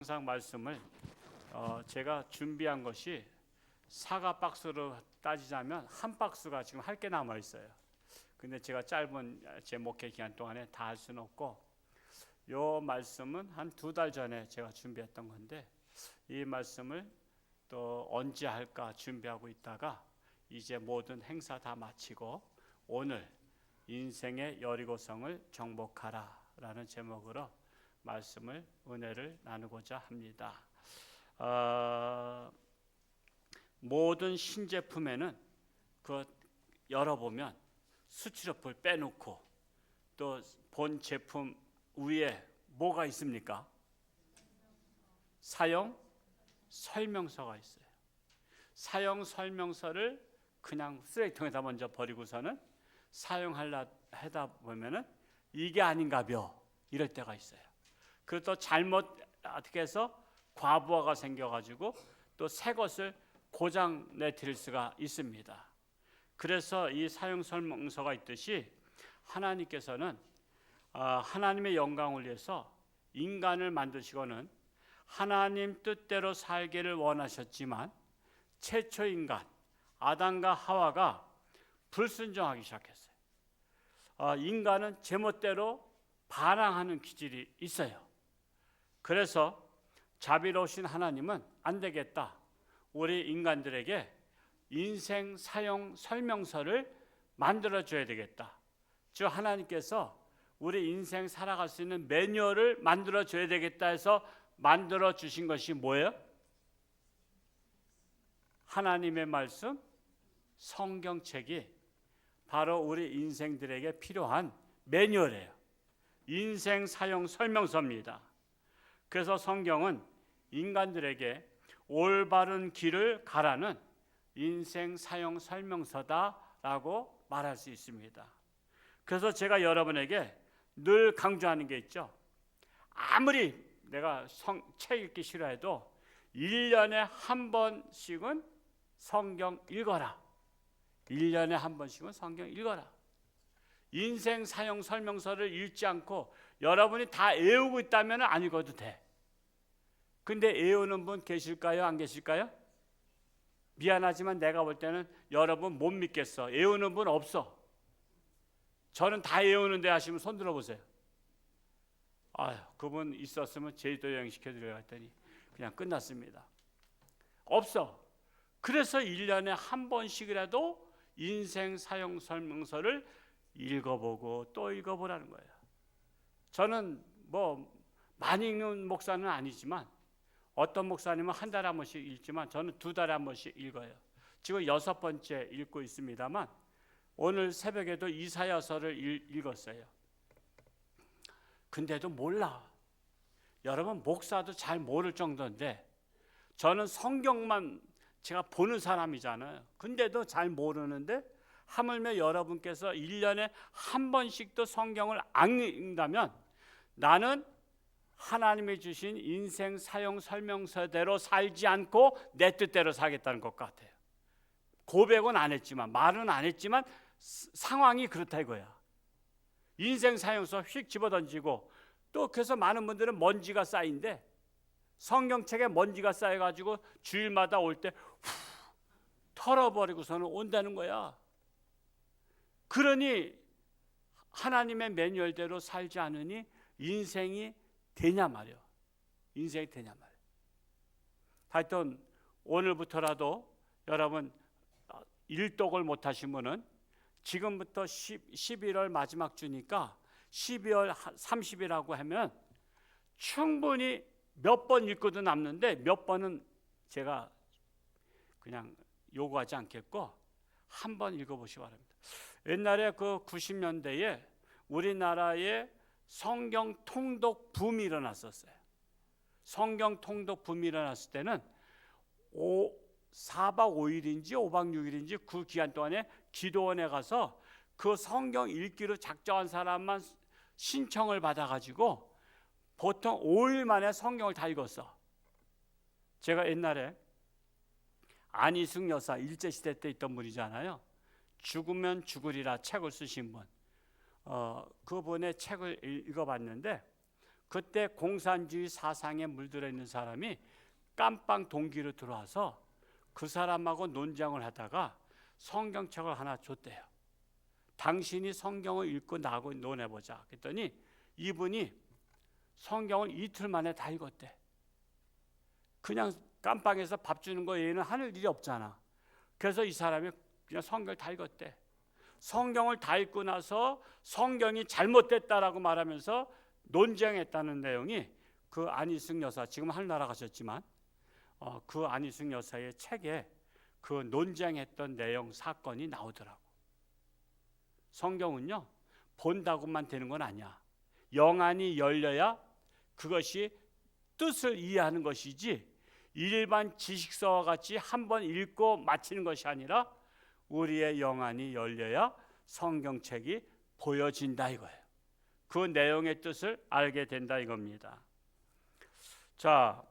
항상 말씀을 제가 준비한 것이 사과 박스로 따지자면 한 박스가 지금 할 게 남아 있어요. 근데 제가 짧은 제 목회 기간 동안에 다 할 수는 없고, 요 말씀은 한 2달 전에 제가 준비했던 건데, 이 말씀을 또 언제 할까 준비하고 있다가 이제 모든 행사 다 마치고 오늘 인생의 여리고성을 정복하라라는 제목으로 말씀을 은혜를 나누고자 합니다. 모든 신제품에는 그 열어보면 수치료풀 빼놓고 또 본 제품 위에 뭐가 있습니까? 사용 설명서가 있어요. 사용 설명서를 그냥 쓰레기통에다 먼저 버리고서는 사용하려 하다 보면은 이게 아닌가벼 이럴 때가 있어요. 그리고 또 잘못 어떻게 해서 과부하가 생겨가지고 또 새 것을 고장 내드릴 수가 있습니다. 그래서 이 사용 설명서가 있듯이 하나님께서는 하나님의 영광을 위해서 인간을 만드시고는 하나님 뜻대로 살기를 원하셨지만 최초 인간 아담과 하와가 불순종하기 시작했어요. 인간은 제멋대로 반항하는 기질이 있어요. 그래서 자비로우신 하나님은 안 되겠다. 우리 인간들에게 인생 사용 설명서를 만들어줘야 되겠다. 즉 하나님께서 우리 인생 살아갈 수 있는 매뉴얼을 만들어줘야 되겠다 해서 만들어주신 것이 뭐예요? 하나님의 말씀, 성경책이 바로 우리 인생들에게 필요한 매뉴얼이에요. 인생 사용 설명서입니다. 그래서 성경은 인간들에게 올바른 길을 가라는 인생 사용 설명서다라고 말할 수 있습니다. 그래서 제가 여러분에게 늘 강조하는 게 있죠. 아무리 내가 책 읽기 싫어해도 1년에 한 번씩은 성경 읽어라. 1년에 한 번씩은 성경 읽어라. 인생 사용 설명서를 읽지 않고 여러분이 다 외우고 있다면 안 읽어도 돼. 근데 외우는 분 계실까요? 안 계실까요? 미안하지만 내가 볼 때는 여러분 못 믿겠어. 외우는 분 없어. 저는 다 외우는데 하시면 손 들어보세요. 아유, 그분 있었으면 제주도 여행 시켜드려야 했더니 그냥 끝났습니다. 없어. 그래서 1년에 한 번씩이라도 인생 사용 설명서를 읽어보고 또 읽어보라는 거예요. 저는 뭐 많이 읽는 목사는 아니지만 어떤 목사님은 한 달에 한 번씩 읽지만 저는 2달에 한 번씩 읽어요. 지금 6번째 읽고 있습니다만 오늘 새벽에도 이사야서를 읽었어요. 근데도 몰라. 여러분 목사도 잘 모를 정도인데 저는 성경만 제가 보는 사람이잖아요. 근데도 잘 모르는데 하물며 여러분께서 1년에 한 번씩도 성경을 안 읽는다면 나는 하나님이 주신 인생 사용 설명서대로 살지 않고 내 뜻대로 살겠다는 것 같아요. 고백은 안 했지만 말은 안 했지만 상황이 그렇다 이거야. 인생 사용서 휙 집어던지고 또 그래서 많은 분들은 먼지가 쌓인데 성경책에 먼지가 쌓여가지고 주일마다 올 때 털어버리고서는 온다는 거야. 그러니 하나님의 매뉴얼대로 살지 않으니 인생이 되냐 말이야. 인생이 되냐 말이야. 하여튼 오늘부터라도 여러분 일독을 못 하시면은 지금부터 11월 마지막 주니까 12월 30일이라고 하면 충분히 몇 번 읽고도 남는데 몇 번은 제가 그냥 요구하지 않겠고 한 번 읽어보시기 바랍니다. 옛날에 그 90년대에 우리나라에 성경 통독 붐이 일어났었어요. 성경 통독 붐이 일어났을 때는 4박 5일인지 5박 6일인지 그 기간 동안에 기도원에 가서 그 성경 읽기로 작정한 사람만 신청을 받아가지고 보통 5일 만에 성경을 다 읽었어. 제가 옛날에 안희숙 여사 일제시대 때 있던 분이잖아요. 죽으면 죽으리라 책을 쓰신 분. 그분의 책을 읽어봤는데 그때 공산주의 사상에 물들어 있는 사람이 깜빵 동기로 들어와서 그 사람하고 논쟁을 하다가 성경책을 하나 줬대요. 당신이 성경을 읽고 나하고 논해보자. 그랬더니 이분이 성경을 이틀 만에 다 읽었대. 그냥 깜빵에서 밥 주는 거 얘는 하는 일이 없잖아. 그래서 이 사람이 그냥 성경을 다 읽었대. 성경을 다 읽고 나서 성경이 잘못됐다라고 말하면서 논쟁했다는 내용이 그 안희숙 여사, 지금 하늘나라 가셨지만 그 안희숙 여사의 책에 그 논쟁했던 내용 사건이 나오더라고. 성경은요, 본다고만 되는 건 아니야. 영안이 열려야 그것이 뜻을 이해하는 것이지 일반 지식서와 같이 한번 읽고 마치는 것이 아니라 우리의 영안이 열려야 성경책이 보여진다 이거예요. 그 내용의 뜻을 알게 된다 이겁니다. 자,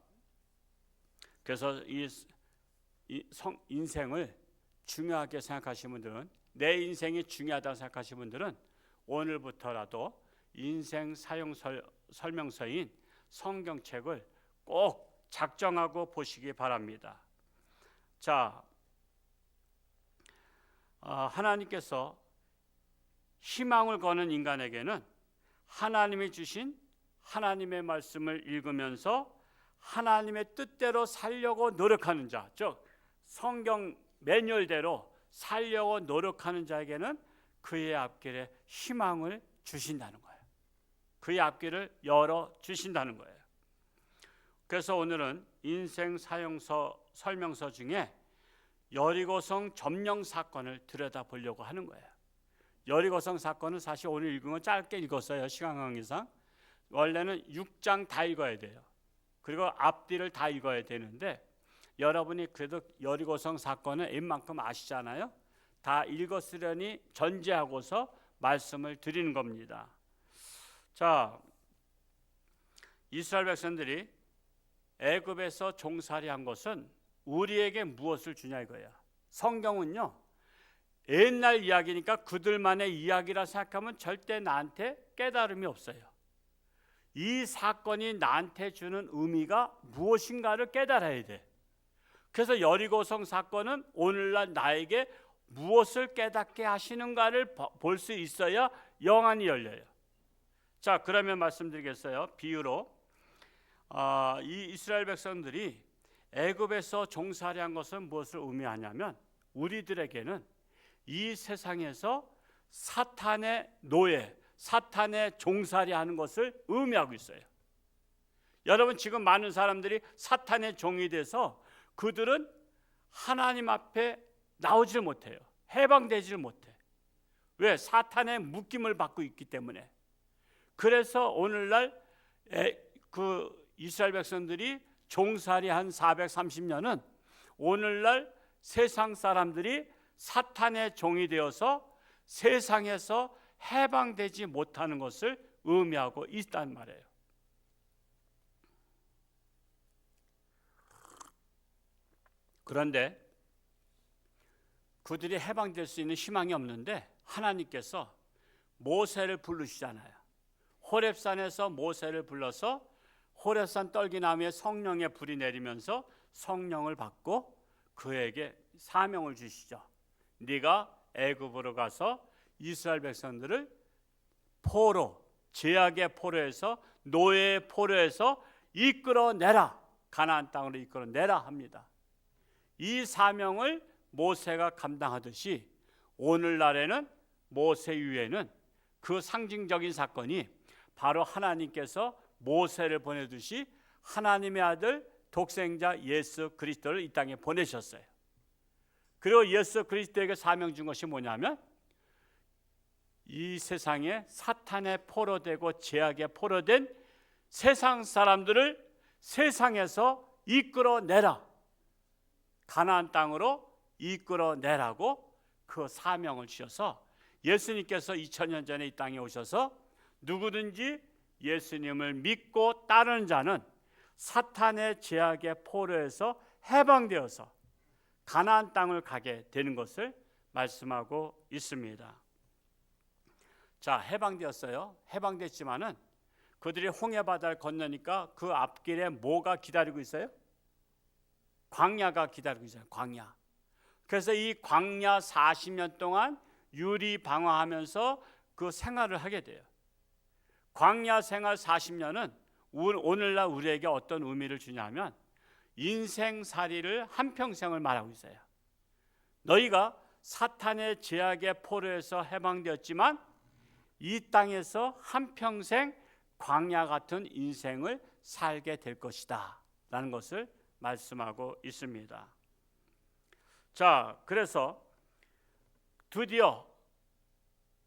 그래서 인생을 중요하게 생각하시는 분들은, 내 인생이 중요하다고 생각하시는 분들은 오늘부터라도 인생 사용 설명서인 성경책을 꼭 작정하고 보시기 바랍니다. 자, 하나님께서 희망을 거는 인간에게는 하나님이 주신 하나님의 말씀을 읽으면서 하나님의 뜻대로 살려고 노력하는 자, 즉 성경 매뉴얼대로 살려고 노력하는 자에게는 그의 앞길에 희망을 주신다는 거예요. 그의 앞길을 열어 주신다는 거예요. 그래서 오늘은 인생 사용서 설명서 중에 여리고성 점령 사건을 들여다보려고 하는 거예요. 여리고성 사건은 사실 오늘 읽은 건 짧게 읽었어요. 시간 관계상. 원래는 6장 다 읽어야 돼요. 그리고 앞뒤를 다 읽어야 되는데 여러분이 그래도 여리고성 사건은 웬만큼 아시잖아요. 다 읽었으려니 전제하고서 말씀을 드리는 겁니다. 자, 이스라엘 백성들이 애굽에서 종살이한 것은 우리에게 무엇을 주냐 이거야. 성경은요, 옛날 이야기니까 그들만의 이야기라 생각하면 절대 나한테 깨달음이 없어요. 이 사건이 나한테 주는 의미가 무엇인가를 깨달아야 돼. 그래서 여리고성 사건은 오늘날 나에게 무엇을 깨닫게 하시는가를 볼 수 있어야 영안이 열려요. 자, 그러면 말씀드리겠어요. 비유로 이 이스라엘 백성들이 애굽에서 종살이한 것은 무엇을 의미하냐면 우리들에게는 이 세상에서 사탄의 노예, 사탄의 종살이하는 것을 의미하고 있어요. 여러분, 지금 많은 사람들이 사탄의 종이 돼서 그들은 하나님 앞에 나오질 못해요. 해방되질 못해. 왜? 사탄의 묶임을 받고 있기 때문에. 그래서 오늘날 그 이스라엘 백성들이 종살이한 430년은 오늘날 세상 사람들이 사탄의 종이 되어서 세상에서 해방되지 못하는 것을 의미하고 있단 말이에요. 그런데 그들이 해방될 수 있는 희망이 없는데 하나님께서 모세를 부르시잖아요. 호렙산에서 모세를 불러서 호렙산 떨기나무에 성령의 불이 내리면서 성령을 받고 그에게 사명을 주시죠. 네가 애굽으로 가서 이스라엘 백성들을 포로, 죄악의 포로에서, 노예의 포로에서 이끌어내라, 가나안 땅으로 이끌어내라 합니다. 이 사명을 모세가 감당하듯이 오늘날에는 모세 위에는 그 상징적인 사건이 바로 하나님께서 모세를 보내듯이 하나님의 아들 독생자 예수 그리스도를 이 땅에 보내셨어요. 그리고 예수 그리스도에게 사명 준 것이 뭐냐면 이 세상에 사탄의 포로되고 죄악의 포로된 세상 사람들을 세상에서 이끌어내라, 가나안 땅으로 이끌어내라고 그 사명을 주셔서 예수님께서 2000년 전에 이 땅에 오셔서 누구든지 예수님을 믿고 따르는 자는 사탄의 죄악의 포로에서 해방되어서 가나안 땅을 가게 되는 것을 말씀하고 있습니다. 자, 해방되었어요. 해방됐지만은 그들이 홍해 바다를 건너니까 그 앞길에 뭐가 기다리고 있어요? 광야가 기다리고 있어요. 광야. 그래서 이 광야 40년 동안 유리방황하면서 그 생활을 하게 돼요. 광야 생활 40년은 오늘날 우리에게 어떤 의미를 주냐면 인생살이를 한평생을 말하고 있어요. 너희가 사탄의 제약의 포로에서 해방되었지만 이 땅에서 한평생 광야 같은 인생을 살게 될 것이다 라는 것을 말씀하고 있습니다. 자, 그래서 드디어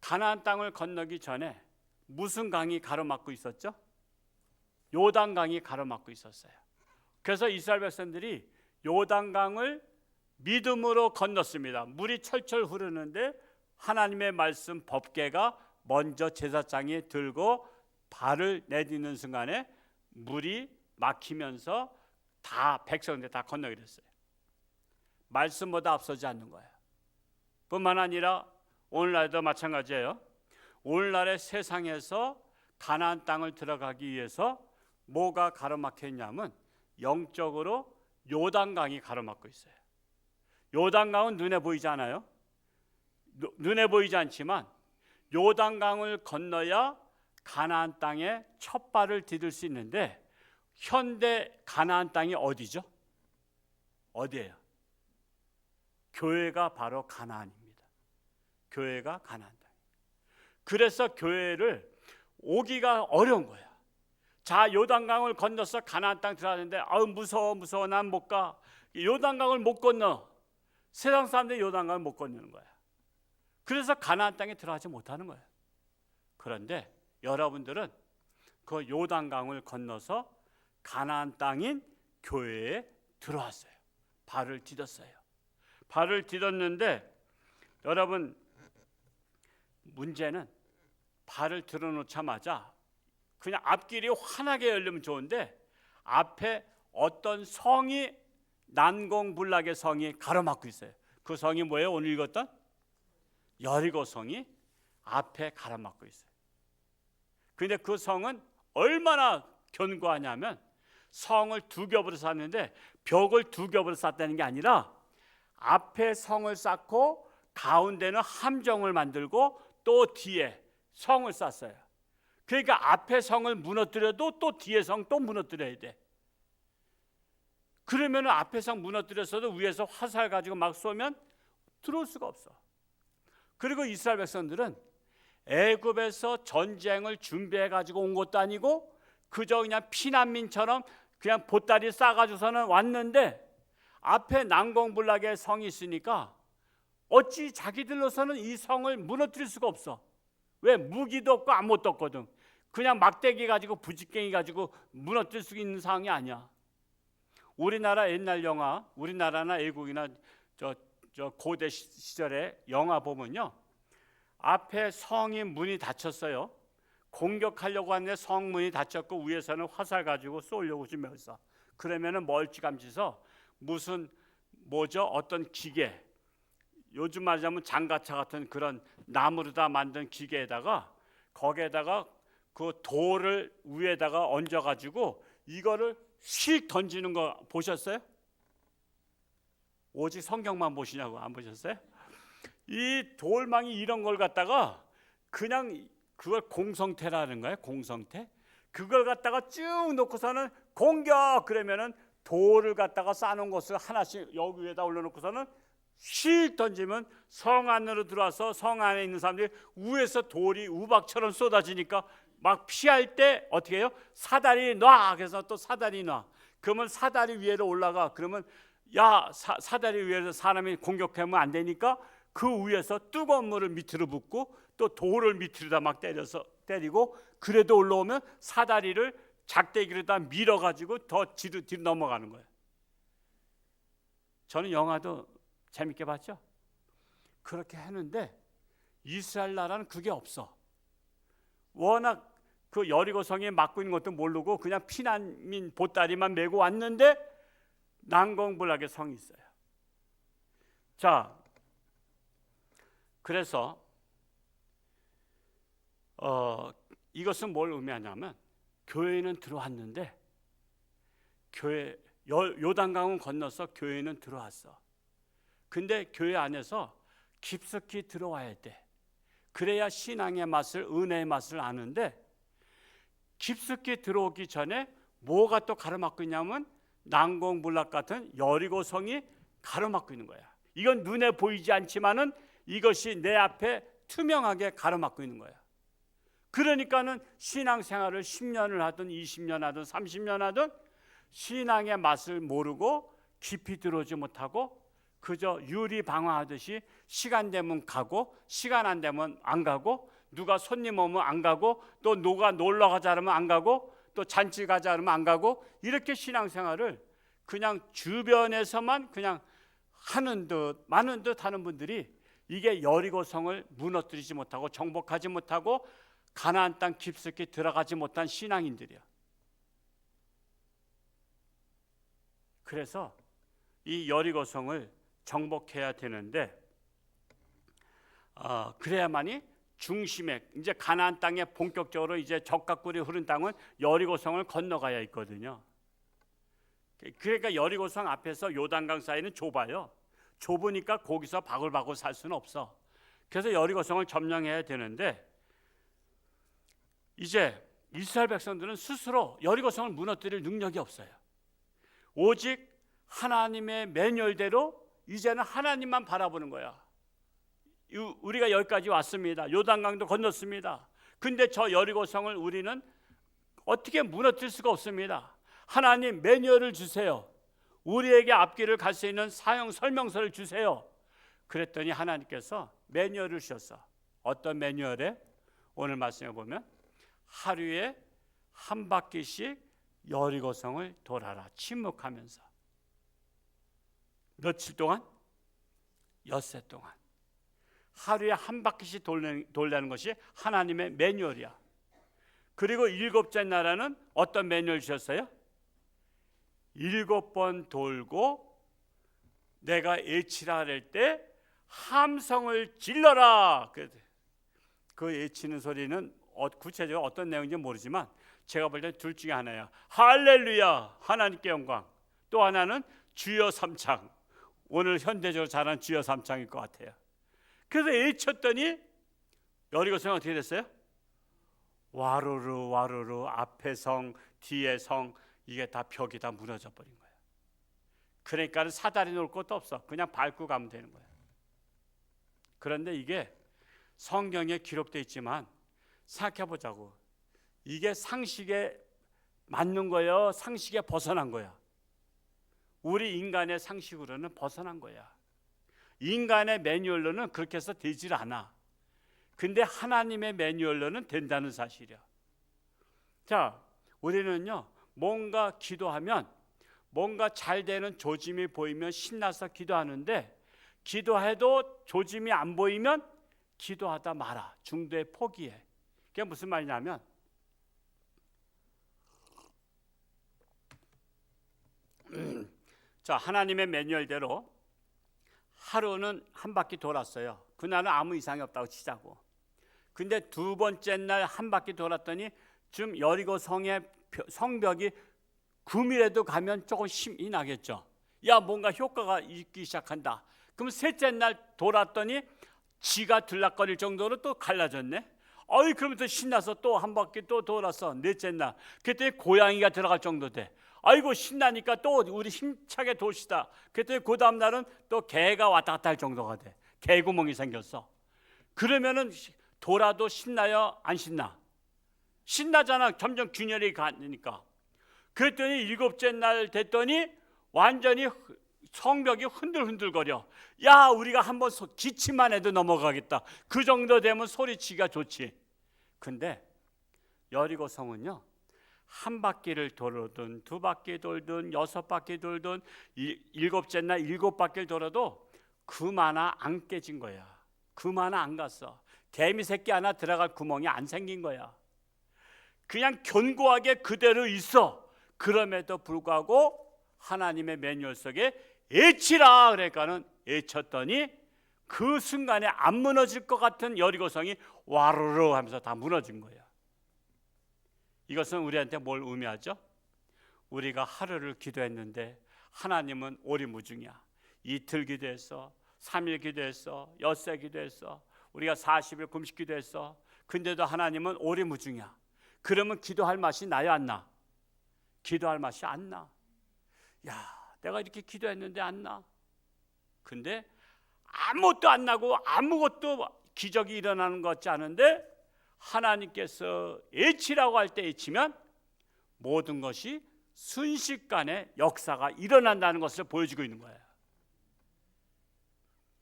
가나안 땅을 건너기 전에 무슨 강이 가로막고 있었죠? 요단강이 가로막고 있었어요. 그래서 이스라엘 백성들이 요단강을 믿음으로 건넜습니다. 물이 철철 흐르는데 하나님의 말씀 법궤가 먼저 제사장이 들고 발을 내딛는 순간에 물이 막히면서 다 백성들 다 건너게 됐어요. 말씀보다 앞서지 않는 거예요. 뿐만 아니라 오늘날도 마찬가지예요. 오늘날의 세상에서 가나안 땅을 들어가기 위해서 뭐가 가로막혀 있냐면 영적으로 요단강이 가로막고 있어요. 요단강은 눈에 보이지 않아요. 눈에 보이지 않지만 요단강을 건너야 가나안 땅에 첫 발을 디딜 수 있는데 현대 가나안 땅이 어디죠? 어디예요? 교회가 바로 가나안입니다. 교회가 가나안 땅. 그래서 교회를 오기가 어려운 거야. 자, 요단강을 건너서 가나안 땅 들어가는데 아우 무서워 난 못 가. 요단강을 못 건너. 세상 사람들이 요단강을 못 건너는 거야. 그래서 가나안 땅에 들어가지 못하는 거예요. 그런데 여러분들은 그 요단강을 건너서 가나안 땅인 교회에 들어왔어요. 발을 디뎠어요. 발을 디뎠는데 여러분 문제는 발을 들어놓자마자 그냥 앞길이 환하게 열리면 좋은데 앞에 어떤 성이 난공불락의 성이 가로막고 있어요. 그 성이 뭐예요? 오늘 읽었던 여리고 성이 앞에 가로막고 있어요. 근데 그 성은 얼마나 견고하냐면 성을 두 겹으로 쌓는데 벽을 두 겹으로 쌓다는 게 아니라 앞에 성을 쌓고 가운데는 함정을 만들고 또 뒤에 성을 쌓았어요. 그러니까 앞에 성을 무너뜨려도 또 뒤에 성 또 무너뜨려야 돼. 그러면 앞에 성 무너뜨렸어도 위에서 화살 가지고 막 쏘면 들어올 수가 없어. 그리고 이스라엘 백성들은 애굽에서 전쟁을 준비해 가지고 온 것도 아니고 그저 그냥 피난민처럼 그냥 보따리 싸가지고서는 왔는데 앞에 난공불락의 성이 있으니까 어찌 자기들로서는 이 성을 무너뜨릴 수가 없어. 왜? 무기도 없고 아무것도 없거든. 그냥 막대기 가지고 부직갱이 가지고 무너뜨릴 수 있는 상황이 아니야. 우리나라 옛날 영화, 우리나라나 외국이나 저 고대 시절의 영화 보면요, 앞에 성이 문이 닫혔어요. 공격하려고 하는데 성문이 닫혔고 위에서는 화살 가지고 쏘려고 지면서 그러면은 멀찌감치서 무슨 어떤 기계, 요즘 말하자면 장가차 같은 그런 나무로 다 만든 기계에다가 거기에다가 그 돌을 위에다가 얹어가지고 이거를 휙 던지는 거 보셨어요? 오직 성경만 보시냐고 안 보셨어요? 이 돌망이 이런 걸 갖다가 그냥 그걸 공성태라는 거예요. 공성태. 그걸 갖다가 쭉 놓고서는 공격 그러면은 돌을 갖다가 쌓아놓은 것을 하나씩 여기 위에다 올려놓고서는 휙 던지면 성 안으로 들어와서 성 안에 있는 사람들이 위에서 돌이 우박처럼 쏟아지니까 막 피할 때 어떻게 해요? 사다리 놔. 그래서 또 사다리 놔. 그러면 사다리 위로 올라가. 그러면 야 사다리 위에서 사람이 공격하면 안 되니까 그 위에서 뜨거운 물을 밑으로 붓고 또 돌을 밑으로다 막 때리고 그래도 올라오면 사다리를 작대기로다 밀어가지고 더 뒤로 넘어가는 거예요. 저는 영화도 재밌게 봤죠. 그렇게 하는데 이스라엘 나라는 그게 없어. 워낙 그 여리고성에 막고 있는 것도 모르고 그냥 피난민 보따리만 메고 왔는데 난공불락의 성이 있어요. 자, 그래서 이것은 뭘 의미하냐면 교회는 들어왔는데 교회 요단강을 건너서 교회는 들어왔어. 근데 교회 안에서 깊숙이 들어와야 돼. 그래야 신앙의 맛을, 은혜의 맛을 아는데 깊숙이 들어오기 전에 뭐가 또 가로막고 있냐면 난공불락 같은 여리고성이 가로막고 있는 거야. 이건 눈에 보이지 않지만은 이것이 내 앞에 투명하게 가로막고 있는 거야. 그러니까는 신앙생활을 10년을 하든 20년 하든 30년 하든 신앙의 맛을 모르고 깊이 들어오지 못하고 그저 유리방황하듯이 시간 되면 가고 시간 안 되면 안 가고 누가 손님 오면 안 가고 또 누가 놀러 가자 하면 안 가고 또 잔치 가자 하면 안 가고 이렇게 신앙생활을 그냥 주변에서만 그냥 하는 듯 마는 듯 하는 분들이 이게 여리고성을 무너뜨리지 못하고 정복하지 못하고 가나안 땅 깊숙이 들어가지 못한 신앙인들이야. 그래서 이 여리고성을 정복해야 되는데 그래야만이 중심에 이제 가나안 땅에 본격적으로 이제 적각꿀이 흐른 땅은 여리고성을 건너가야 있거든요. 그러니까 여리고성 앞에서 요단강 사이는 좁아요. 좁으니까 거기서 바글바글 살 수는 없어. 그래서 여리고성을 점령해야 되는데 이제 이스라엘 백성들은 스스로 여리고성을 무너뜨릴 능력이 없어요. 오직 하나님의 매뉴얼대로 이제는 하나님만 바라보는 거야. 우리가 여기까지 왔습니다. 요단강도 건넜습니다. 근데 저 여리고성을 우리는 어떻게 무너뜨릴 수가 없습니다. 하나님 매뉴얼을 주세요. 우리에게 앞길을 갈 수 있는 사용 설명서를 주세요. 그랬더니 하나님께서 매뉴얼을 주셨어. 어떤 매뉴얼에? 오늘 말씀해 보면 하루에 한 바퀴씩 여리고성을 돌아라. 침묵하면서. 며칠 동안? 엿새 동안. 하루에 한 바퀴씩 돌리는 것이 하나님의 매뉴얼이야. 그리고 일곱째 나라는 어떤 매뉴얼 주셨어요? 7번 돌고 내가 외치라 할 때 함성을 질러라. 그 외치는 소리는 구체적으로 어떤 내용인지 모르지만 제가 볼 때 둘 중에 하나야. 할렐루야, 하나님께 영광. 또 하나는 주여 삼창. 오늘 현대적으로 잘하는 주여 삼창일 것 같아요. 그래서 외쳤더니 여리고성이 어떻게 됐어요? 와르르 와르르 앞에 성 뒤에 성 이게 다 벽이 다 무너져 버린 거예요. 그러니까 사다리 놓을 것도 없어. 그냥 밟고 가면 되는 거예요. 그런데 이게 성경에 기록되어 있지만 생각해 보자고. 이게 상식에 맞는 거예요? 상식에 벗어난 거야? 우리 인간의 상식으로는 벗어난 거야. 인간의 매뉴얼로는 그렇게 해서 되질 않아. 근데 하나님의 매뉴얼로는 된다는 사실이야. 자, 우리는요 뭔가 기도하면 뭔가 잘 되는 조짐이 보이면 신나서 기도하는데 기도해도 조짐이 안 보이면 기도하다 마라. 중도에 포기해. 그게 무슨 말이냐면 자, 하나님의 매뉴얼대로 하루는 한 바퀴 돌았어요. 그날은 아무 이상이 없다고 치자고. 근데 두 번째 날 한 바퀴 돌았더니 좀 여리고 성벽이 9밀에도 가면 조금 힘이 나겠죠. 야, 뭔가 효과가 있기 시작한다. 그럼 셋째 날 돌았더니 지가 들락거릴 정도로 또 갈라졌네. 어이, 그러면서 신나서 또 한 바퀴 또 돌았어. 넷째 날 그때 고양이가 들어갈 정도 돼. 아이고 신나니까 또 우리 힘차게 돕시다. 그때 그 다음 날은 또 개가 왔다 갔다 할 정도가 돼. 개구멍이 생겼어. 그러면은 돌아도 신나요? 안 신나? 신나잖아. 점점 균열이 가니까. 그랬더니 일곱째 날 됐더니 완전히 성벽이 흔들흔들거려. 야, 우리가 한번 기침만 해도 넘어가겠다. 그 정도 되면 소리치기가 좋지. 근데 여리고성은요 한 바퀴를 돌든 두 바퀴 돌든 6바퀴 돌든 일곱째 날 7바퀴를 돌아도 금 하나 안 깨진 거야. 금 하나 안 갔어. 개미 새끼 하나 들어갈 구멍이 안 생긴 거야. 그냥 견고하게 그대로 있어. 그럼에도 불구하고 하나님의 매뉴얼 속에 외치라 그러니까는 외쳤더니 그 순간에 안 무너질 것 같은 여리고성이 와르르 하면서 다 무너진 거야. 이것은 우리한테 뭘 의미하죠? 우리가 하루를 기도했는데 하나님은 오리무중이야. 이틀 기도했어, 3일 기도했어, 엿새 기도했어, 우리가 40일 금식 기도했어. 근데도 하나님은 오리무중이야. 그러면 기도할 맛이 나요, 안 나? 기도할 맛이 안 나. 야, 내가 이렇게 기도했는데 안 나. 근데 아무것도 안 나고 아무것도 기적이 일어나는 것 같지 않은데 하나님께서 애치라고 할 때 애치면 모든 것이 순식간에 역사가 일어난다는 것을 보여주고 있는 거예요.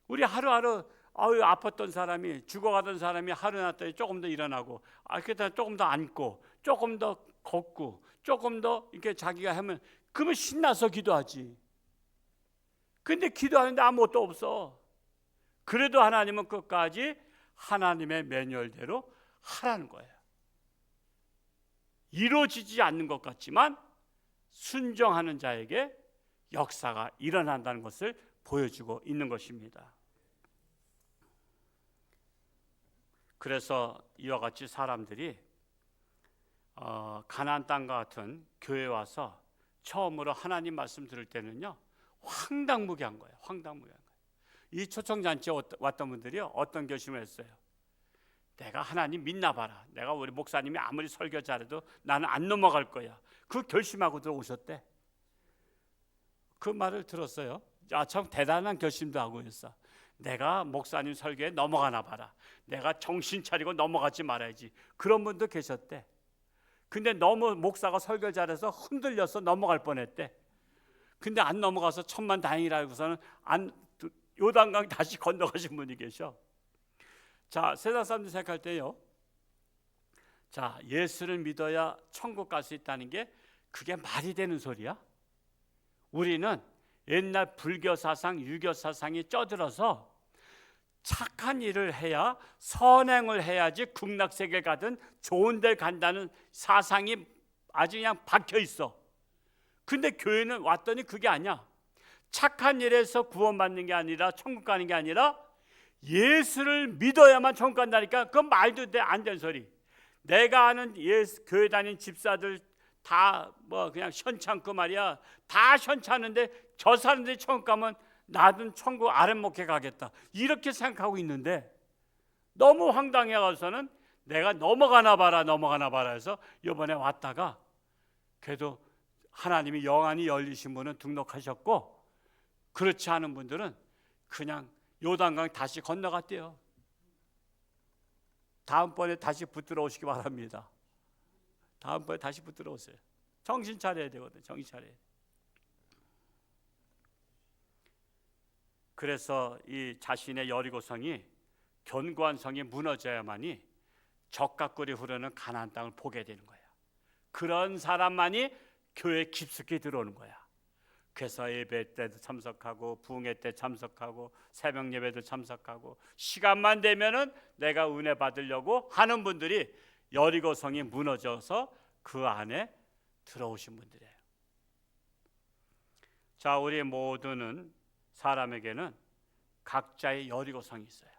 우리 하루하루 아팠던 사람이, 죽어가던 사람이 하루 났더니 조금 더 일어나고, 그때 조금 더 앉고, 조금 더 걷고, 조금 더 이렇게 자기가 하면, 그러면 신나서 기도하지. 근데 기도하는데 아무것도 없어. 그래도 하나님은 끝까지 하나님의 매뉴얼대로 하라는 거예요. 이루어지지 않는 것 같지만 순종하는 자에게 역사가 일어난다는 것을 보여주고 있는 것입니다. 그래서 이와 같이 사람들이 가나안 땅과 같은 교회에 와서 처음으로 하나님 말씀 들을 때는요, 황당무계한 거예요. 황당무계한 거예요. 이 초청잔치에 왔던 분들이요, 어떤 결심을 했어요? 내가 하나님 믿나 봐라. 내가 우리 목사님이 아무리 설교 잘해도 나는 안 넘어갈 거야. 그 결심하고 들어오셨대. 그 말을 들었어요. 참 대단한 결심도 하고 있어. 내가 목사님 설교에 넘어가나 봐라. 내가 정신 차리고 넘어가지 말아야지. 그런 분도 계셨대. 근데 너무 목사가 설교 잘해서 흔들려서 넘어갈 뻔했대. 근데 안 넘어가서 천만다행이라고서는 요단강 다시 건너가신 분이 계셔. 자, 세상 사람들 생각할 때요, 자, 예수를 믿어야 천국 갈 수 있다는 게 그게 말이 되는 소리야? 우리는 옛날 불교 사상, 유교 사상이 쩌들어서 착한 일을 해야, 선행을 해야지 극락세계 가든 좋은 데 간다는 사상이 아주 그냥 박혀 있어. 근데 교회는 왔더니 그게 아니야. 착한 일에서 구원받는 게 아니라, 천국 가는 게 아니라 예수를 믿어야만 천국 간다니까. 그건 말도 안 되는 소리. 내가 아는 교회 다니는 집사들 다 그냥 현찮고 말이야. 다 현찮은데 저 사람들이 천국 가면 나도 천국 아랫목에 가겠다, 이렇게 생각하고 있는데, 너무 황당해 가서는 내가 넘어가나 봐라 해서 이번에 왔다가, 그래도 하나님이 영안이 열리신 분은 등록하셨고, 그렇지 않은 분들은 그냥 요단강 다시 건너갔대요. 다음번에 다시 붙들어 오시기 바랍니다. 다음번에 다시 붙들어 오세요. 정신 차려야 되거든. 정신 차려야 돼. 그래서 이 자신의 여리고성이, 견고한 성이 무너져야만이 적과 꿀이 흐르는 가나안 땅을 보게 되는 거야. 그런 사람만이 교회에 깊숙이 들어오는 거야. 그래서 예배 때도 참석하고, 부흥회 때 참석하고, 새벽 예배도 참석하고, 시간만 되면은 내가 은혜 받으려고 하는 분들이 여리고성이 무너져서 그 안에 들어오신 분들이에요. 자, 우리 모두는, 사람에게는 각자의 여리고성이 있어요.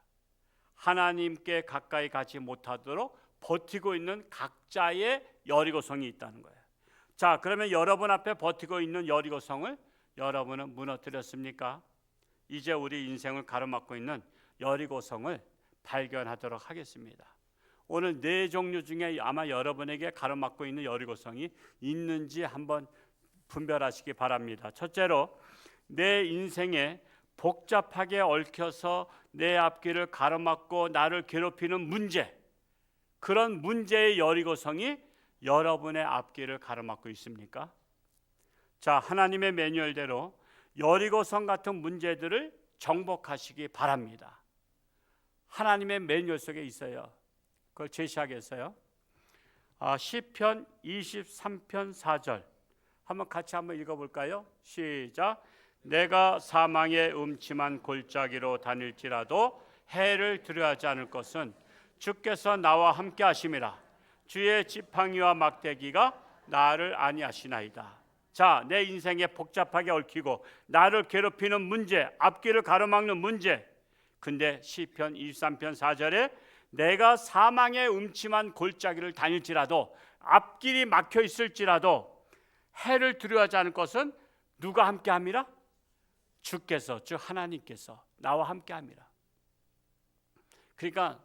하나님께 가까이 가지 못하도록 버티고 있는 각자의 여리고성이 있다는 거예요. 자, 그러면 여러분 앞에 버티고 있는 여리고성을 여러분은 무너뜨렸습니까? 이제 우리 인생을 가로막고 있는 여리고성을 발견하도록 하겠습니다. 오늘 4종류 중에 아마 여러분에게 가로막고 있는 여리고성이 있는지 한번 분별하시기 바랍니다. 첫째로, 내 인생에 복잡하게 얽혀서 내 앞길을 가로막고 나를 괴롭히는 문제, 그런 문제의 여리고성이 여러분의 앞길을 가로막고 있습니까? 자, 하나님의 매뉴얼대로 여리고성 같은 문제들을 정복하시기 바랍니다. 하나님의 매뉴얼 속에 있어요. 그걸 제시하겠어요? 시편 23편 4절 한번 같이 한번 읽어볼까요? 시작. 내가 사망의 음침한 골짜기로 다닐지라도 해를 두려워하지 않을 것은 주께서 나와 함께 하심이라. 주의 지팡이와 막대기가 나를 안위하시나이다. 자, 내 인생에 복잡하게 얽히고 나를 괴롭히는 문제, 앞길을 가로막는 문제. 근데 시편 23편 4절에 내가 사망의 음침한 골짜기를 다닐지라도 앞길이 막혀 있을지라도 해를 두려워하지 않을 것은 누가 함께함이라? 주께서, 즉 하나님께서 나와 함께함이라. 그러니까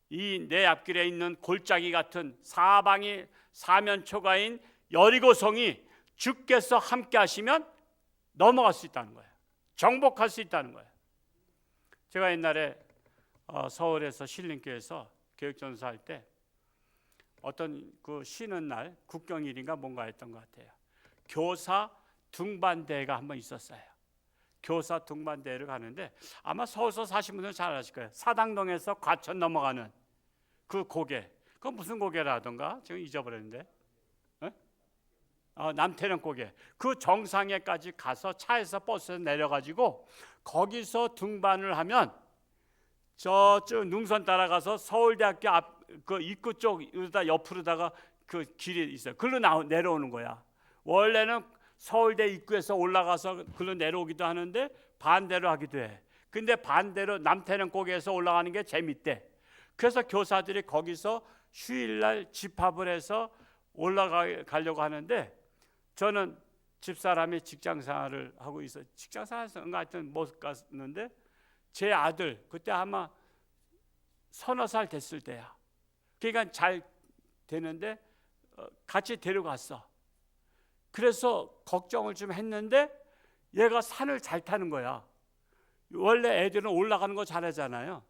이 내 앞길에 있는 골짜기 같은 사방이 사면초가인 여리고성이 주께서 함께하시면 넘어갈 수 있다는 거예요. 정복할 수 있다는 거예요. 제가 옛날에 서울에서 신림교회에서 교육전사 할 때 어떤 그 쉬는 날 국경일인가 뭔가 했던 것 같아요. 교사 등반대회가 한번 있었어요. 교사 등반대회를 가는데 아마 서울서 사신 분들은 잘 아실 거예요. 사당동에서 과천 넘어가는 그 고개, 그건 무슨 고개라 하던가 지금 잊어버렸는데, 남태령 고개, 그 정상에까지 가서 차에서 버스에서 내려가지고 거기서 등반을 하면 저쪽 능선 따라가서 서울대학교 앞 그 입구 쪽으로다 옆으로다가 그 길이 있어요. 글로 내려오는 거야. 원래는 서울대 입구에서 올라가서 글로 내려오기도 하는데 반대로 하기도 해. 근데 반대로 남태령 고개에서 올라가는 게 재밌대. 그래서 교사들이 거기서 휴일날 집합을 해서 올라가려고 하는데 저는 집사람이 직장생활을 하고 있어. 직장생활에서 하여튼 못 갔는데 제 아들 그때 아마 서너 살 됐을 때야. 그러니까 잘 되는데 같이 데려갔어. 그래서 걱정을 좀 했는데 얘가 산을 잘 타는 거야. 원래 애들은 올라가는 거 잘하잖아요.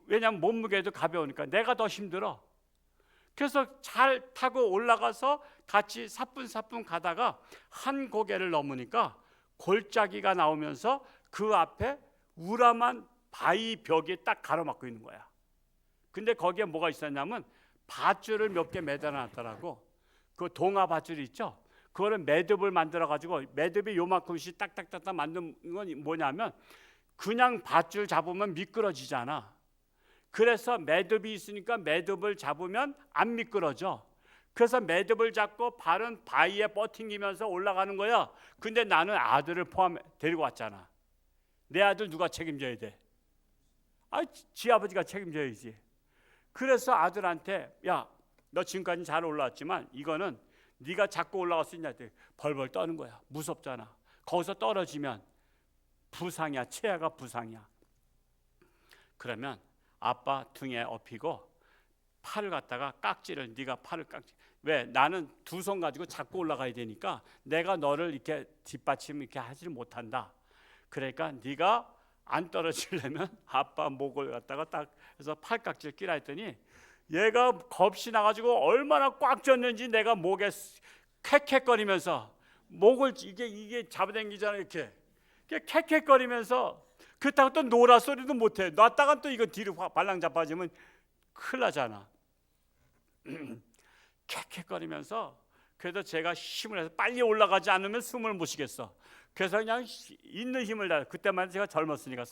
왜냐하면 몸무게도 가벼우니까. 내가 더 힘들어. 그래서 잘 타고 올라가서 같이 사뿐사뿐 가다가 한 고개를 넘으니까 골짜기가 나오면서 그 앞에 우람한 바위 벽이 딱 가로막고 있는 거야. 근데 거기에 뭐가 있었냐면 밧줄을 몇 개 매달아놨더라고. 그 동화 밧줄 있죠? 그거를 매듭을 만들어가지고, 매듭이 요만큼씩 딱딱딱딱 만든 건 뭐냐면 그냥 밧줄 잡으면 미끄러지잖아. 그래서 매듭이 있으니까 매듭을 잡으면 안 미끄러져. 그래서 매듭을 잡고 발은 바위에 버팅기면서 올라가는 거야. 근데 나는 아들을 데리고 왔잖아. 내 아들 누가 책임져야 돼? 지 아버지가 책임져야지. 그래서 아들한테 야, 너 지금까지 잘 올라왔지만 이거는 네가 잡고 올라갈 수 있냐 했더니 벌벌 떠는 거야. 무섭잖아. 거기서 떨어지면 부상이야. 치아가 부상이야. 그러면 아빠 등에 업히고 팔을 갖다가 깍지를, 네가 팔을 깍지, 왜? 나는 두 손 가지고 잡고 올라가야 되니까 내가 너를 이렇게 뒷받침 이렇게 하지 못한다. 그러니까 네가 안 떨어지려면 아빠 목을 갖다가 딱 해서 팔깍지를 끼라 했더니 얘가 겁이 나가지고 얼마나 꽉 쥐었는지 내가 목에 캑캑거리면서 목을 이게 잡아당기잖아. 이렇게 캑캑거리면서 그렇다고 또 노라 소리도 못해. 놨다가 또 이거 뒤로 발랑 자빠지면 큰일 나잖아. 캑캑거리면서 그래도 제가 힘을 해서 빨리 올라가지 않으면 숨을 못 쉬겠어. 그래서 그냥 있는 힘을 다, 그때만 제가 젊었으니까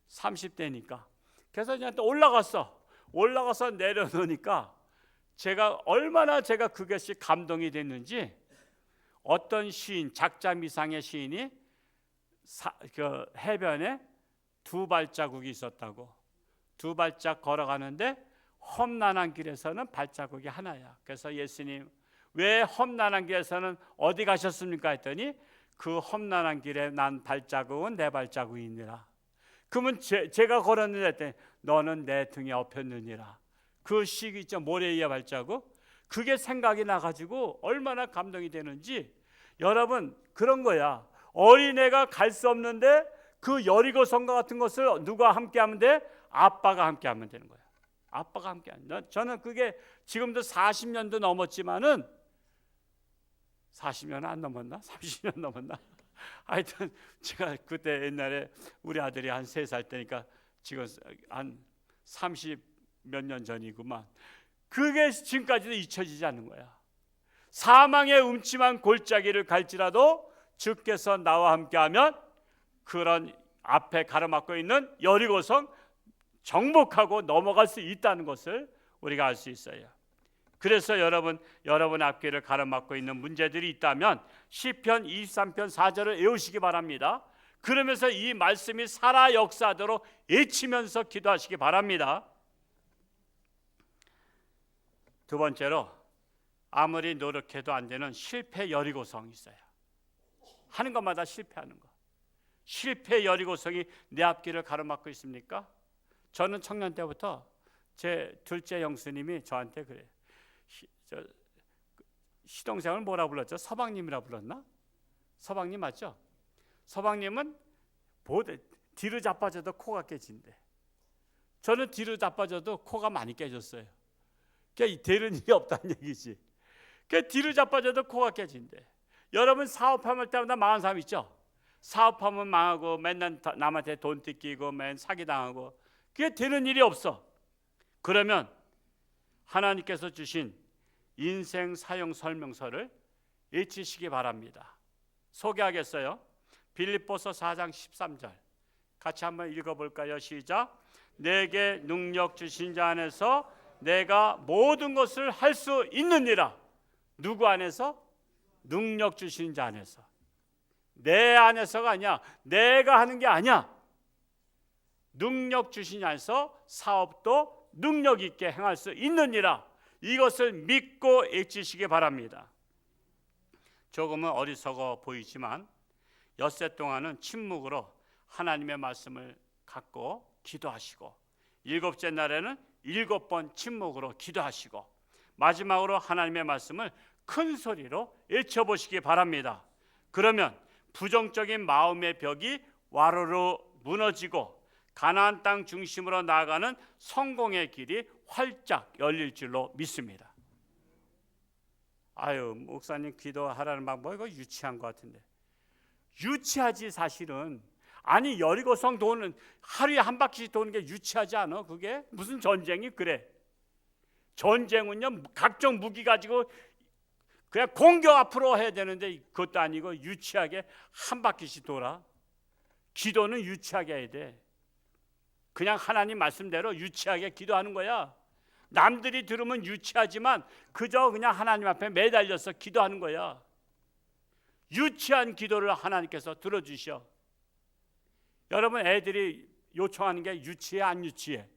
30대니까. 그래서 그냥 또 올라가서 내려놓으니까 얼마나 제가 그것이 감동이 됐는지, 어떤 시인, 작자미상의 시인이 그 해변에 두 발자국이 있었다고. 두 발짝 걸어가는데 험난한 길에서는 발자국이 하나야. 그래서 예수님 왜 험난한 길에서는 어디 가셨습니까 했더니 그 험난한 길에 난 발자국은 내 발자국이니라. 그러면 제가 걸었는데 했더니 너는 내 등에 업혔느니라. 그 시 있죠, 모래 위의 발자국. 그게 생각이 나가지고 얼마나 감동이 되는지. 여러분 그런 거야. 어린애가 갈 수 없는데 그 여리고성과 같은 것을 누가 함께하면 돼? 아빠가 함께하면 되는 거야. 아빠가 함께하는. 저는 그게 지금도 40년도 넘었지만은 40년 안 넘었나? 30년 넘었나? 하여튼 제가 그때 옛날에 우리 아들이 한 3살 때니까 지금 한 30 몇 년 전이구만. 그게 지금까지도 잊혀지지 않는 거야. 사망의 음침한 골짜기를 갈지라도 주께서 나와 함께하면 그런 앞에 가로막고 있는 여리고성 정복하고 넘어갈 수 있다는 것을 우리가 알 수 있어요. 그래서 여러분 앞길을 가로막고 있는 문제들이 있다면 시편 23편 4절을 외우시기 바랍니다. 그러면서 이 말씀이 살아 역사하도록 외치면서 기도하시기 바랍니다. 두 번째로 아무리 노력해도 안 되는 실패 여리고성이 있어요. 하는 것마다 실패하는 거. 실패 여리고성이 내 앞길을 가로막고 있습니까? 저는 청년 때부터 제 둘째 형수님이 저한테 그래요. 시동생을 뭐라 불렀죠? 서방님이라 불렀나? 서방님 맞죠? 서방님은 뒤로 자빠져도 코가 깨진대. 저는 뒤로 자빠져도 코가 많이 깨졌어요. 그러니까 되는 일이 없다는 얘기지. 그러니까 뒤로 자빠져도 코가 깨진대. 여러분 사업하면 때마다 망한 사람 있죠? 사업하면 망하고 맨날 남한테 돈 뜯기고 맨 사기당하고 그게 되는 일이 없어. 그러면 하나님께서 주신 인생 사용 설명서를 읽으시기 바랍니다. 소개하겠어요. 빌립보서 4장 13절 같이 한번 읽어볼까요? 시작. 내게 능력 주신 자 안에서 내가 모든 것을 할 수 있느니라. 누구 안에서? 능력 주신 자 안에서. 내 안에서가 아니야. 내가 하는 게 아니야. 능력 주신 자 안에서 사업도 능력 있게 행할 수 있느니라. 이것을 믿고 읽으시기 바랍니다. 조금은 어리석어 보이지만 엿새 동안은 침묵으로 하나님의 말씀을 갖고 기도하시고, 일곱째 날에는 7번 침묵으로 기도하시고, 마지막으로 하나님의 말씀을 큰 소리로 외쳐보시기 바랍니다. 그러면 부정적인 마음의 벽이 와르르 무너지고 가나안 땅 중심으로 나아가는 성공의 길이 활짝 열릴 줄로 믿습니다. 아유, 목사님 기도하라는 방법 이거 유치한 것 같은데. 유치하지 사실은. 아니 여리고성 도는 하루에 한 바퀴씩 도는 게 유치하지 않아? 그게 무슨 전쟁이 그래? 전쟁은요 각종 무기 가지고 그냥 공격 앞으로 해야 되는데 그것도 아니고 유치하게 한 바퀴씩 돌아. 기도는 유치하게 해야 돼. 그냥 하나님 말씀대로 유치하게 기도하는 거야. 남들이 들으면 유치하지만 그저 그냥 하나님 앞에 매달려서 기도하는 거야. 유치한 기도를 하나님께서 들어주셔. 여러분 애들이 요청하는 게 유치해 안 유치해?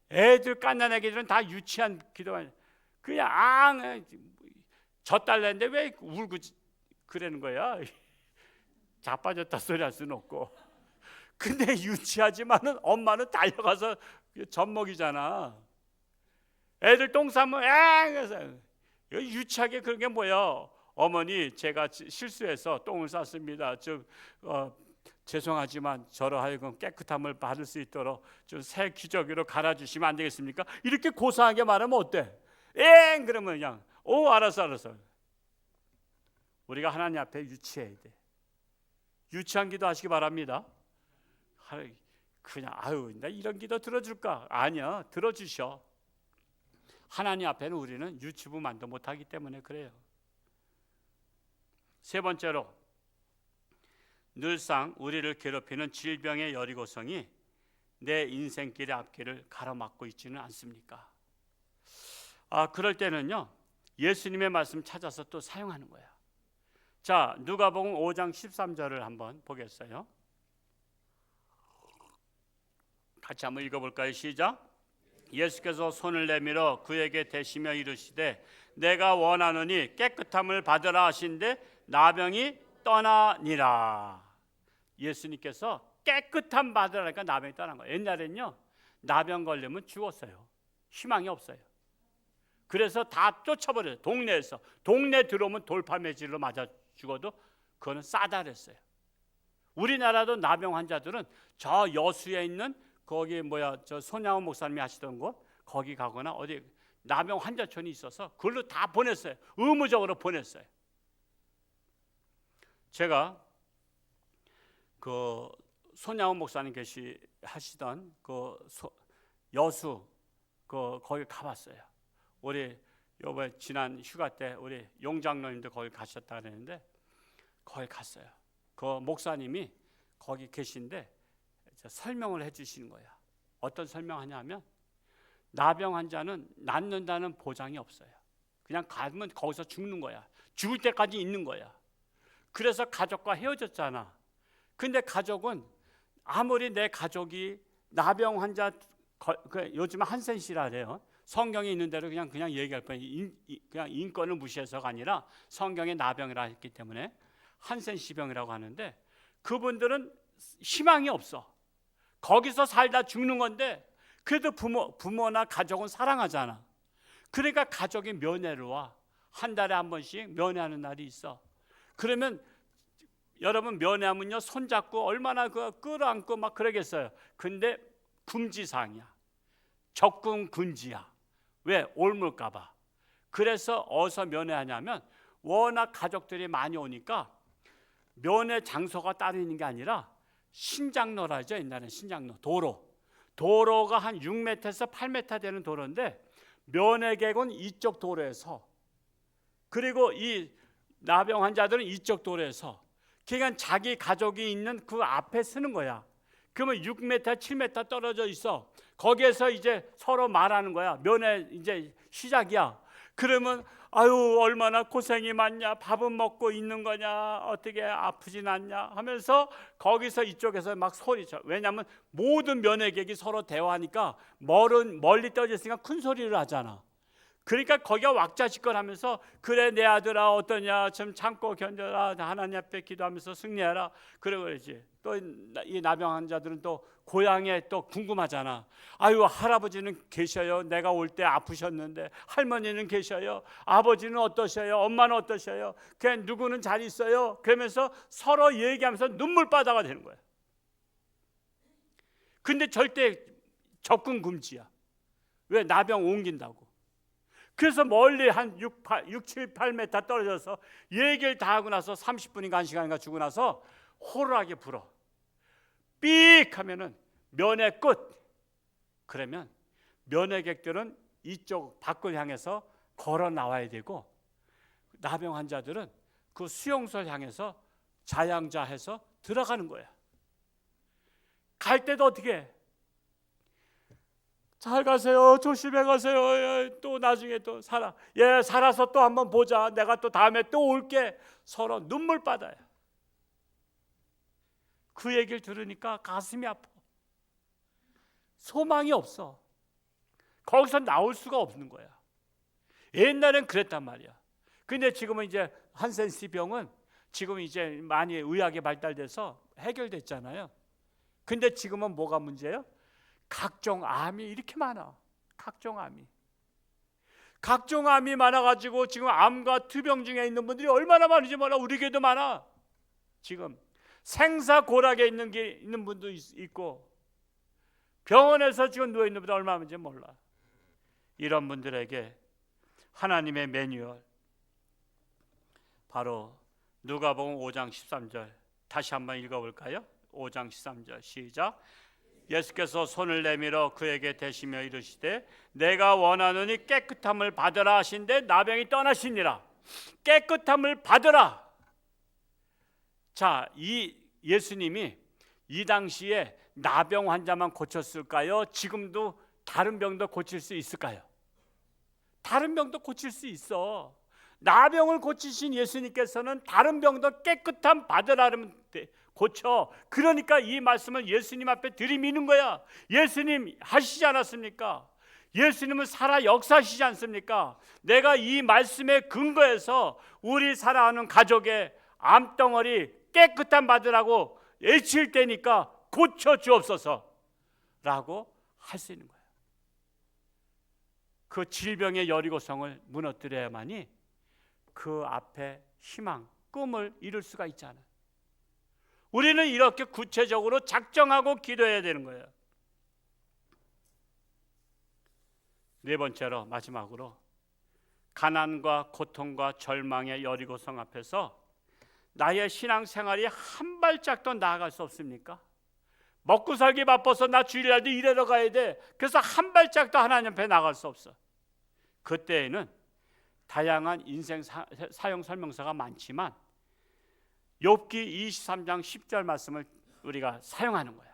애들 깐난 애기들은 다 유치한 기도만 그냥 젖달랬는데 왜 울고 그러는 거야? 자빠졌다 소리 할 수는 없고. 근데 유치하지만은 엄마는 달려가서 젖 먹이잖아. 애들 똥 싸면 그래서 유치하게 그런 게 뭐야? 어머니 제가 실수해서 똥을 쌌습니다. 죄송하지만 저로 하여금 깨끗함을 받을 수 있도록 좀 새 기저귀로 갈아주시면 안 되겠습니까? 이렇게 고상하게 말하면 어때? 그러면 그냥 알았어. 우리가 하나님 앞에 유치해야 돼. 유치한 기도 하시기 바랍니다. 그냥 나 이런 기도 들어줄까? 아니야, 들어주셔. 하나님 앞에는 우리는 유치부만도 못하기 때문에 그래요. 세 번째로 늘상 우리를 괴롭히는 질병의 여리고성이 내 인생길의 앞길을 가로막고 있지는 않습니까? 그럴 때는요 예수님의 말씀 찾아서 또 사용하는 거야. 자, 누가복음 5장 13절을 한번 보겠어요. 같이 한번 읽어볼까요? 시작. 예수께서 손을 내밀어 그에게 대시며 이르시되 내가 원하노니 깨끗함을 받으라 하신데 나병이 떠나니라. 예수님께서 깨끗함 받으라니까 나병이 떠난 거예요. 옛날에는요 나병 걸리면 죽었어요. 희망이 없어요. 그래서 다 쫓아버려요. 동네에서. 동네 들어오면 돌팔매질로 맞아 죽어도 그거는 싸다 그랬어요. 우리나라도 나병 환자들은 저 여수에 있는 거기 저 손양호 목사님이 하시던 곳 거기 가거나 어디 나병 환자촌이 있어서 그걸로 다 보냈어요. 의무적으로 보냈어요. 제가 그 손양호 목사님 하시던 여수 거기 가봤어요. 우리 요번에 지난 휴가 때 우리 용장로님도 거기 가셨다 그랬는데 거기 갔어요. 그 목사님이 거기 계신데 설명을 해주시는 거야. 어떤 설명하냐면 나병 환자는 낫는다는 보장이 없어요. 그냥 가면 거기서 죽는 거야. 죽을 때까지 있는 거야. 그래서 가족과 헤어졌잖아. 근데 가족은 아무리 내 가족이 나병 환자 요즘 한센시라 그래요. 성경에 있는 대로 그냥 얘기할 뿐 그냥 인권을 무시해서가 아니라 성경에 나병이라 했기 때문에 한센시병이라고 하는데 그분들은 희망이 없어. 거기서 살다 죽는 건데 그래도 부모나 가족은 사랑하잖아. 그러니까 가족이 면회를 와. 한 달에 한 번씩 면회하는 날이 있어. 그러면 여러분 면회하면요 손잡고 얼마나 끌어안고 막 그러겠어요. 근데 금지사항이야. 적군 금지야. 왜? 옮을까 봐. 그래서 어디서 면회하냐면 워낙 가족들이 많이 오니까 면회 장소가 따로 있는 게 아니라 신장로라 하죠. 옛날에 신장로 도로가 한 6m에서 8m 되는 도로인데 면회객은 이쪽 도로에서 그리고 이 나병 환자들은 이쪽 도로에서 그러니까 자기 가족이 있는 그 앞에 쓰는 거야. 그러면 6m, 7m 떨어져 있어. 거기에서 이제 서로 말하는 거야. 면회 이제 시작이야. 그러면 아유 얼마나 고생이 많냐. 밥은 먹고 있는 거냐. 어떻게 아프진 않냐 하면서 거기서 이쪽에서 막 소리쳐. 왜냐하면 모든 면회객이 서로 대화하니까 멀리 떨어져 있으니까 큰 소리를 하잖아. 그러니까 거기가 왁자지껄하면서 그래 내 아들아 어떠냐 좀 참고 견뎌라 하나님 앞에 기도하면서 승리하라 그러고 그러지. 또 이 나병 환자들은 또 고향에 또 궁금하잖아. 아유 할아버지는 계셔요. 내가 올 때 아프셨는데 할머니는 계셔요. 아버지는 어떠셔요? 엄마는 어떠셔요? 그냥 누구는 잘 있어요? 그러면서 서로 얘기하면서 눈물바다가 되는 거야. 근데 절대 접근 금지야. 왜? 나병 옮긴다고. 그래서 멀리 한 6, 7, 8m 떨어져서 얘기를 다 하고 나서 30분인가 1시간인가 주고 나서 호루라기 불어. 삑 하면은 면회 끝. 그러면 면회객들은 이쪽 밖을 향해서 걸어 나와야 되고 나병 환자들은 그 수용소를 향해서 자양자해서 들어가는 거야. 갈 때도 어떻게 해? 잘 가세요. 조심해 가세요. 또 나중에 또 살아서 또 한번 보자. 내가 또 다음에 또 올게. 서로 눈물바다야. 그 얘기를 들으니까 가슴이 아파. 소망이 없어. 거기서 나올 수가 없는 거야. 옛날엔 그랬단 말이야. 근데 지금은 이제 한센시병은 지금 이제 많이 의학이 발달돼서 해결됐잖아요. 근데 지금은 뭐가 문제예요? 각종 암이 이렇게 많아. 각종 암이 많아가지고 지금 암과 투병 중에 있는 분들이 얼마나 많은지 몰라. 우리 교회도 많아. 지금 생사고락에 있는 분도 있고 병원에서 지금 누워있는 분들 얼마나 많은지 몰라. 이런 분들에게 하나님의 매뉴얼 바로 누가복음 5장 13절 다시 한번 읽어볼까요? 5장 13절 시작. 예수께서 손을 내밀어 그에게 대시며 이르시되 내가 원하노니 깨끗함을 받으라 하신데 나병이 떠나시니라. 깨끗함을 받으라. 자, 이 예수님이 이 당시에 나병 환자만 고쳤을까요? 지금도 다른 병도 고칠 수 있을까요? 다른 병도 고칠 수 있어. 나병을 고치신 예수님께서는 다른 병도 깨끗함 받으라면 고쳐. 그러니까 이 말씀을 예수님 앞에 들이미는 거야. 예수님 하시지 않았습니까? 예수님은 살아 역사하시지 않습니까? 내가 이 말씀에 근거해서 우리 살아가는 가족의 암덩어리 깨끗함 받으라고 외칠 때니까 고쳐 주옵소서 라고 할 수 있는 거예요. 그 질병의 여리고성을 무너뜨려야만이 그 앞에 희망, 꿈을 이룰 수가 있잖아요. 우리는 이렇게 구체적으로 작정하고 기도해야 되는 거예요. 네 번째로 마지막으로 가난과 고통과 절망의 여리고성 앞에서 나의 신앙생활이 한 발짝도 나아갈 수 없습니까? 먹고 살기 바빠서 나 주일날도 일하러 가야 돼. 그래서 한 발짝도 하나님 앞에 나갈 수 없어. 그때에는 다양한 인생 사용 설명서가 많지만 욥기 23장 10절 말씀을 우리가 사용하는 거야.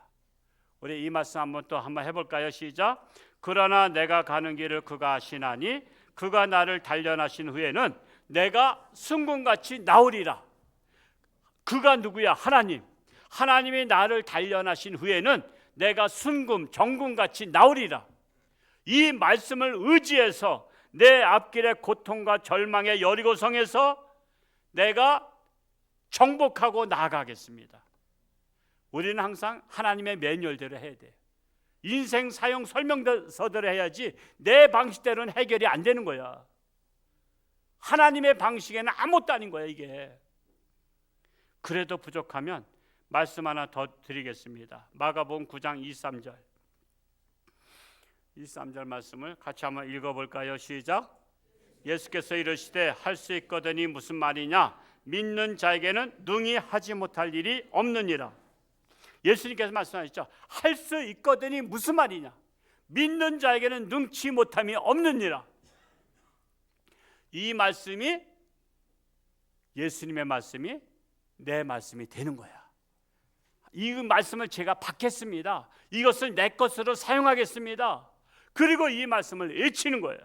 우리 이 말씀 한번 해볼까요? 시작. 그러나 내가 가는 길을 그가 아시나니 그가 나를 단련하신 후에는 내가 순금같이 나으리라. 그가 누구야? 하나님. 하나님이 나를 단련하신 후에는 내가 순금, 정금같이 나으리라. 이 말씀을 의지해서 내 앞길의 고통과 절망의 여리고성에서 내가 정복하고 나아가겠습니다. 우리는 항상 하나님의 매뉴얼대로 해야 돼요. 인생 사용 설명서대로 해야지 내 방식대로는 해결이 안 되는 거야. 하나님의 방식에는 아무것도 아닌 거야 이게. 그래도 부족하면 말씀 하나 더 드리겠습니다. 마가복음 9장 23절 말씀을 같이 한번 읽어볼까요? 시작. 예수께서 이르시되 할 수 있거든이 무슨 말이냐? 믿는 자에게는 능히 하지 못할 일이 없느니라. 예수님께서 말씀하셨죠. 할 수 있거든이 무슨 말이냐? 믿는 자에게는 능치 못함이 없느니라. 이 말씀이 예수님의 말씀이 내 말씀이 되는 거야. 이 말씀을 제가 받겠습니다. 이것을 내 것으로 사용하겠습니다. 그리고 이 말씀을 외치는 거예요.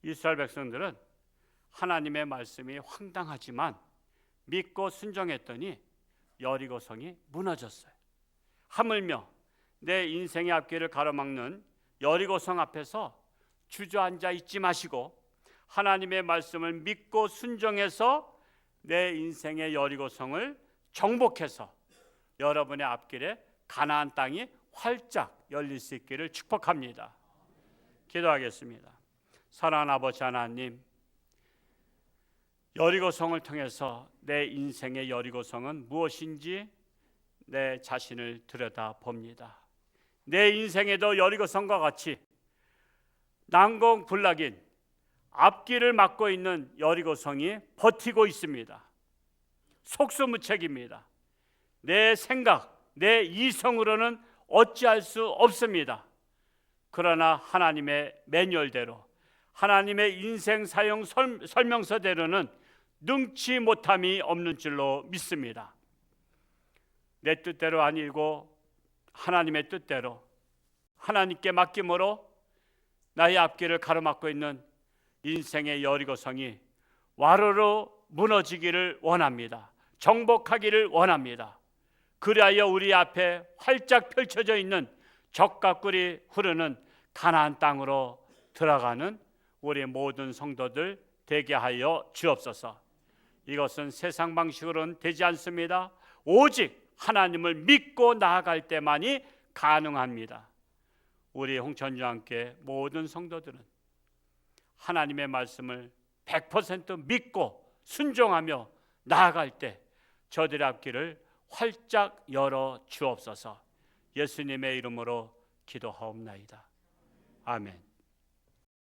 이스라엘 백성들은 하나님의 말씀이 황당하지만 믿고 순종했더니 여리고성이 무너졌어요. 하물며 내 인생의 앞길을 가로막는 여리고성 앞에서 주저앉아 있지 마시고 하나님의 말씀을 믿고 순종해서 내 인생의 여리고성을 정복해서 여러분의 앞길에 가나안 땅이 활짝 열릴 수 있기를 축복합니다. 기도하겠습니다. 사랑하는 아버지 하나님, 여리고성을 통해서 내 인생의 여리고성은 무엇인지 내 자신을 들여다봅니다. 내 인생에도 여리고성과 같이 난공불락인 앞길을 막고 있는 여리고성이 버티고 있습니다. 속수무책입니다. 내 생각, 내 이성으로는 어찌할 수 없습니다. 그러나 하나님의 매뉴얼대로, 하나님의 인생 사용 설명서대로는 능치 못함이 없는 줄로 믿습니다. 내 뜻대로 아니고 하나님의 뜻대로 하나님께 맡김으로 나의 앞길을 가로막고 있는 인생의 여리고성이 와르르 무너지기를 원합니다. 정복하기를 원합니다. 그리하여 우리 앞에 활짝 펼쳐져 있는 적과 꿀이 흐르는 가나안 땅으로 들어가는 우리 모든 성도들 되게 하여 주옵소서. 이것은 세상 방식으로는 되지 않습니다. 오직 하나님을 믿고 나아갈 때만이 가능합니다. 우리 홍천주와 함께 모든 성도들은 하나님의 말씀을 100% 믿고 순종하며 나아갈 때 저들의 앞길을 활짝 열어 주옵소서. 예수님의 이름으로 기도하옵나이다. 아멘.